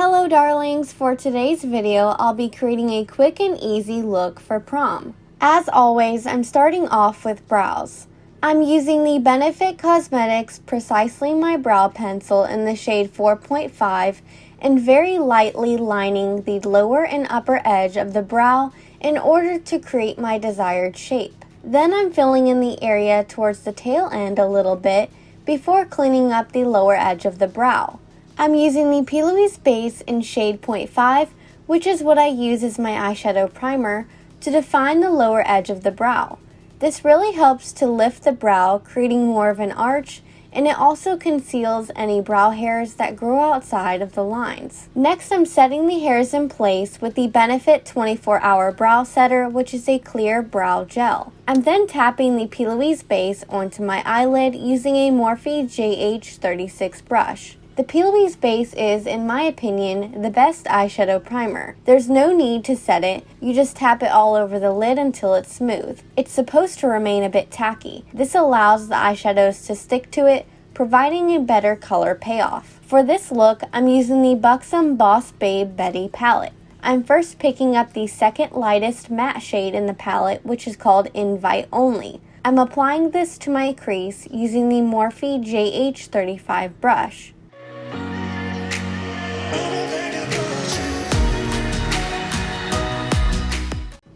Hello darlings, for today's video I'll be creating a quick and easy look for prom. As always, I'm starting off with brows. I'm using the Benefit Cosmetics Precisely My Brow Pencil in the shade 4.5 and very lightly lining the lower and upper edge of the brow in order to create my desired shape. Then I'm filling in the area towards the tail end a little bit before cleaning up the lower edge of the brow. I'm using the Plouise base in shade 0.5, which is what I use as my eyeshadow primer to define the lower edge of the brow. This really helps to lift the brow, creating more of an arch, and it also conceals any brow hairs that grow outside of the lines. Next, I'm setting the hairs in place with the Benefit 24-Hour Brow Setter, which is a clear brow gel. I'm then tapping the Plouise base onto my eyelid using a Morphe JH36 brush. The Plouise base is, in my opinion, the best eyeshadow primer. There's no need to set it, you just tap it all over the lid until it's smooth. It's supposed to remain a bit tacky. This allows the eyeshadows to stick to it, providing a better color payoff. For this look, I'm using the Buxom Boss Babe Betty palette. I'm first picking up the second lightest matte shade in the palette, which is called Invite Only. I'm applying this to my crease using the Morphe JH35 brush.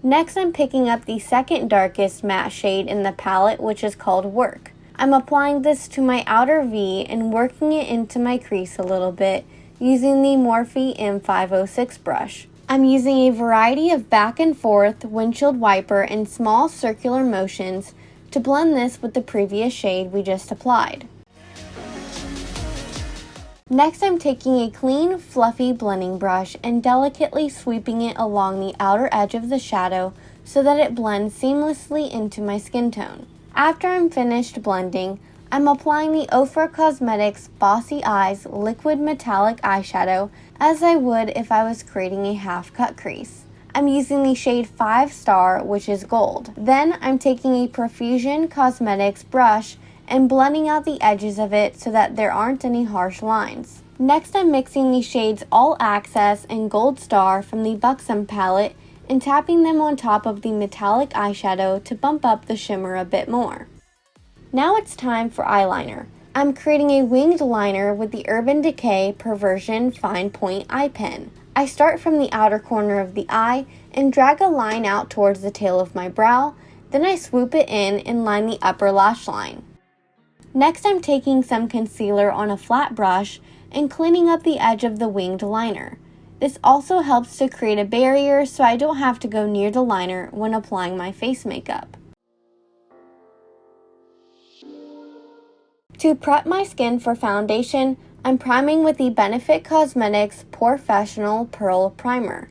Next, I'm picking up the second darkest matte shade in the palette, which is called Work. I'm applying this to my outer V and working it into my crease a little bit using the Morphe M506 brush. I'm using a variety of back and forth windshield wiper and small circular motions to blend this with the previous shade we just applied. Next, I'm taking a clean, fluffy blending brush and delicately sweeping it along the outer edge of the shadow so that it blends seamlessly into my skin tone. After I'm finished blending, I'm applying the Ofra Cosmetics Bossy Eyes Liquid Metallic Eyeshadow as I would if I was creating a half-cut crease. I'm using the shade 5 Star, which is gold. Then, I'm taking a Profusion Cosmetics brush and blending out the edges of it so that there aren't any harsh lines. Next, I'm mixing the shades All Access and Gold Star from the Buxom palette and tapping them on top of the metallic eyeshadow to bump up the shimmer a bit more. Now it's time for eyeliner. I'm creating a winged liner with the Urban Decay Perversion Fine Point Eye Pen. I start from the outer corner of the eye and drag a line out towards the tail of my brow, then I swoop it in and line the upper lash line. Next, I'm taking some concealer on a flat brush and cleaning up the edge of the winged liner. This also helps to create a barrier so I don't have to go near the liner when applying my face makeup. To prep my skin for foundation, I'm priming with the Benefit Cosmetics Porefessional Pearl Primer.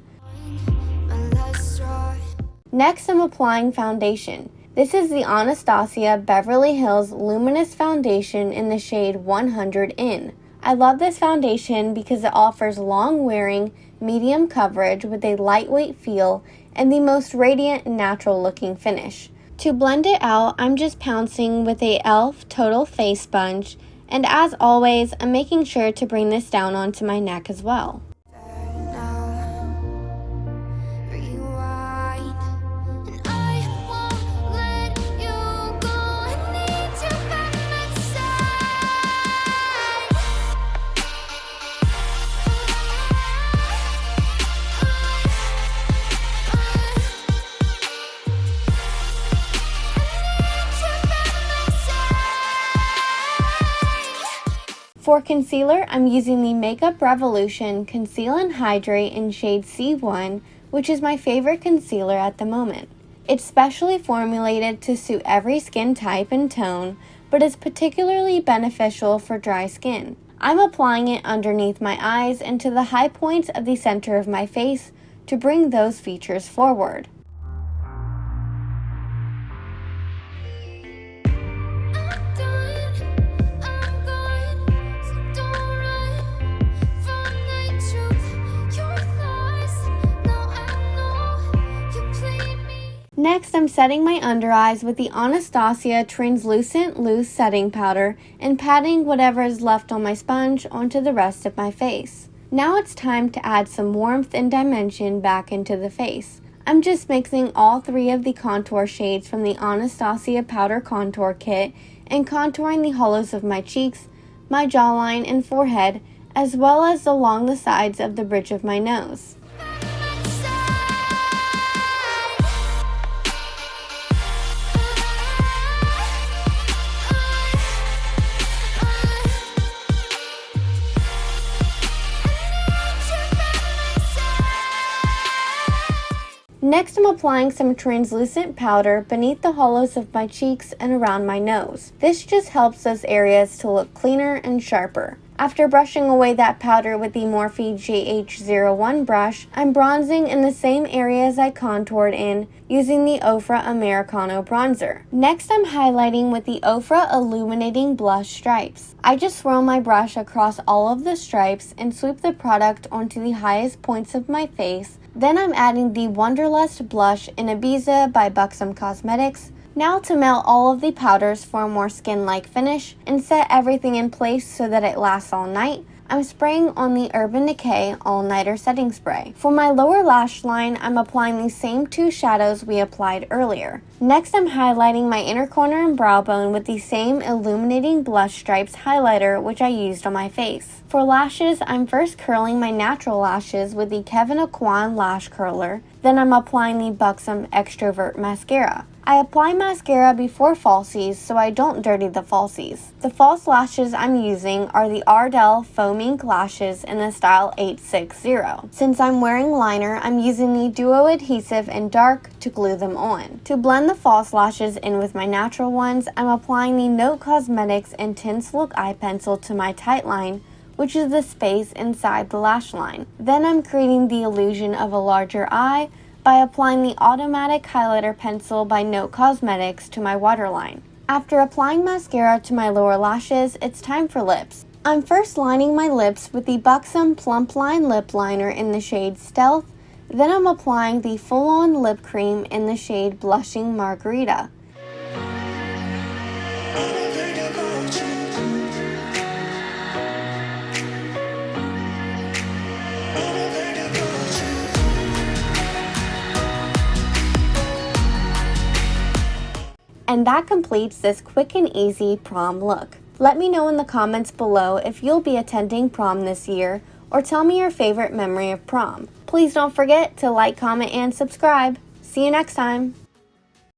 Next, I'm applying foundation. This is the Anastasia Beverly Hills Luminous Foundation in the shade 100 In. I love this foundation because it offers long-wearing, medium coverage with a lightweight feel and the most radiant, natural-looking finish. To blend it out, I'm just pouncing with a e.l.f. Total Face Sponge, and as always, I'm making sure to bring this down onto my neck as well. For concealer, I'm using the Makeup Revolution Conceal and Hydrate in shade C1, which is my favorite concealer at the moment. It's specially formulated to suit every skin type and tone, but is particularly beneficial for dry skin. I'm applying it underneath my eyes and to the high points of the center of my face to bring those features forward. Next, I'm setting my under eyes with the Anastasia Translucent Loose Setting Powder and patting whatever is left on my sponge onto the rest of my face. Now it's time to add some warmth and dimension back into the face. I'm just mixing all 3 of the contour shades from the Anastasia Powder Contour Kit and contouring the hollows of my cheeks, my jawline and forehead, as well as along the sides of the bridge of my nose. Next, I'm applying some translucent powder beneath the hollows of my cheeks and around my nose. This just helps those areas to look cleaner and sharper. After brushing away that powder with the Morphe GH01 brush, I'm bronzing in the same areas I contoured in using the Ofra Americano bronzer. Next, I'm highlighting with the Ofra Illuminating Blush Stripes. I just swirl my brush across all of the stripes and sweep the product onto the highest points of my face. Then I'm adding the Wanderlust blush in Ibiza by Buxom Cosmetics. Now to melt all of the powders for a more skin-like finish and set everything in place so that it lasts all night, I'm spraying on the Urban Decay All Nighter Setting Spray. For my lower lash line, I'm applying the same 2 shadows we applied earlier. Next, I'm highlighting my inner corner and brow bone with the same Illuminating Blush Stripes highlighter which I used on my face. For lashes, I'm first curling my natural lashes with the Kevyn Aucoin Lash Curler, then I'm applying the Buxom Xtrovert Mascara. I apply mascara before falsies so I don't dirty the falsies. The false lashes I'm using are the Ardell Faux Mink lashes in the style 860. Since I'm wearing liner, I'm using the Duo Adhesive in dark to glue them on. To blend the false lashes in with my natural ones, I'm applying the Note Cosmetics Intense Look Eye Pencil to my tight line, which is the space inside the lash line. Then I'm creating the illusion of a larger eye by applying the Automatic Highlighter Pencil by Note Cosmetics to my waterline. After applying mascara to my lower lashes, it's time for lips. I'm first lining my lips with the Buxom Plumpline Lip Liner in the shade Stealth, then I'm applying the full-on lip cream in the shade Blushing Margarita. And that completes this quick and easy prom look. Let me know in the comments below if you'll be attending prom this year, or tell me your favorite memory of prom. Please don't forget to like, comment, and subscribe. See you next time.